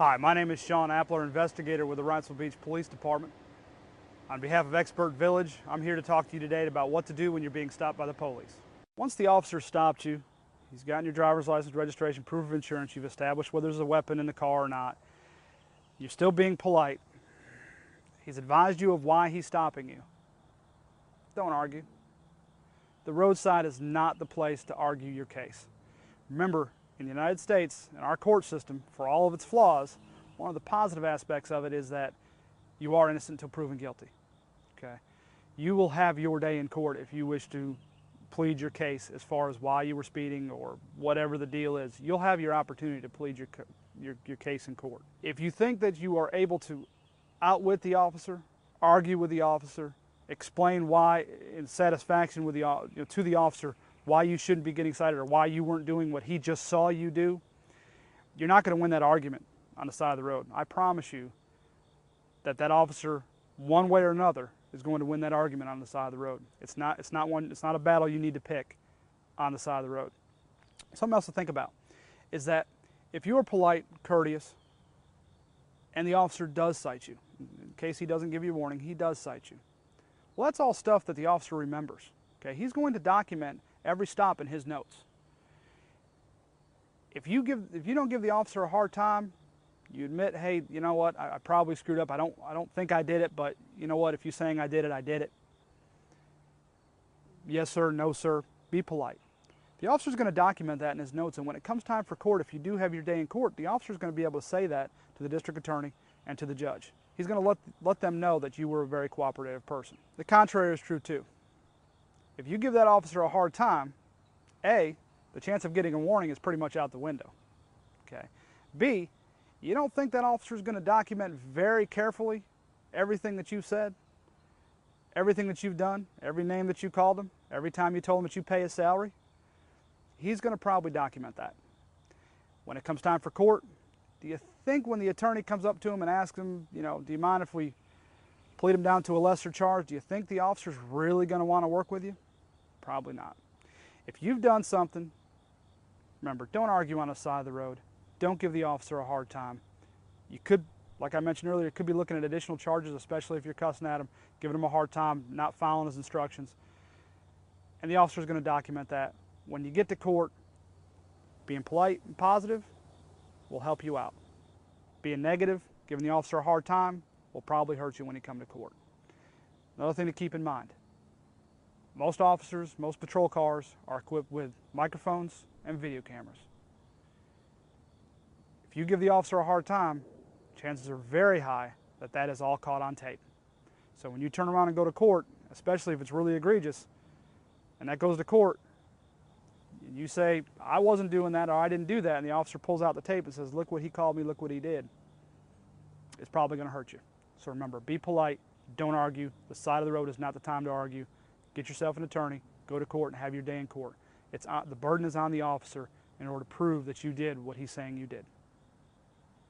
Hi, my name is Sean Appler, investigator with the Wrightsville Beach Police Department. On behalf of Expert Village, I'm here to talk to you today about what to do when you're being stopped by the police. Once the officer stopped you, he's gotten your driver's license, registration, proof of insurance, you've established whether there's a weapon in the car or not, you're still being polite, he's advised you of why he's stopping you. Don't argue. The roadside is not the place to argue your case. Remember, in the United States, in our court system, for all of its flaws, one of the positive aspects of it is that you are innocent until proven guilty. Okay? You will have your day in court if you wish to plead your case as far as why you were speeding or whatever the deal is. You'll have your opportunity to plead your case in court. If you think that you are able to outwit the officer, argue with the officer, explain why in satisfaction with to the officer why you shouldn't be getting cited or why you weren't doing what he just saw you do, you're not going to win that argument on the side of the road. I promise you that officer, one way or another, is going to win that argument on the side of the road. It's not a battle you need to pick on the side of the road. Something else to think about is that if you are polite, courteous, and the officer does cite you, in case he doesn't give you a warning, he does cite you. Well, that's all stuff that the officer remembers. Okay? He's going to document every stop in his notes. If you don't give the officer a hard time, you admit, hey, you know what, I probably screwed up. I don't think I did it, but you know what, if you're saying I did it, I did it. Yes, sir, no, sir. Be polite. The officer's going to document that in his notes, and when it comes time for court, if you do have your day in court, the officer's going to be able to say that to the district attorney and to the judge. He's going to let them know that you were a very cooperative person. The contrary is true too. If you give that officer a hard time, A, the chance of getting a warning is pretty much out the window. Okay. B, you don't think that officer is going to document very carefully everything that you've said, everything that you've done, every name that you called him, every time you told him that you pay his salary? He's going to probably document that. When it comes time for court, do you think when the attorney comes up to him and asks him, do you mind if we plead him down to a lesser charge, do you think the officer's really going to want to work with you? Probably not. If you've done something, remember, don't argue on the side of the road. Don't give the officer a hard time. You could, like I mentioned earlier, could be looking at additional charges, especially if you're cussing at him, giving him a hard time, not following his instructions. And the officer's going to document that. When you get to court, being polite and positive will help you out. Being negative, giving the officer a hard time, will probably hurt you when you come to court. Another thing to keep in mind, most officers, most patrol cars are equipped with microphones and video cameras. If you give the officer a hard time, chances are very high that that is all caught on tape. So when you turn around and go to court, especially if it's really egregious, and that goes to court, and you say, I wasn't doing that or I didn't do that, and the officer pulls out the tape and says, look what he called me, look what he did, it's probably going to hurt you. So remember, be polite, don't argue. The side of the road is not the time to argue. Get yourself an attorney, go to court, and have your day in court. The burden is on the officer in order to prove that you did what he's saying you did.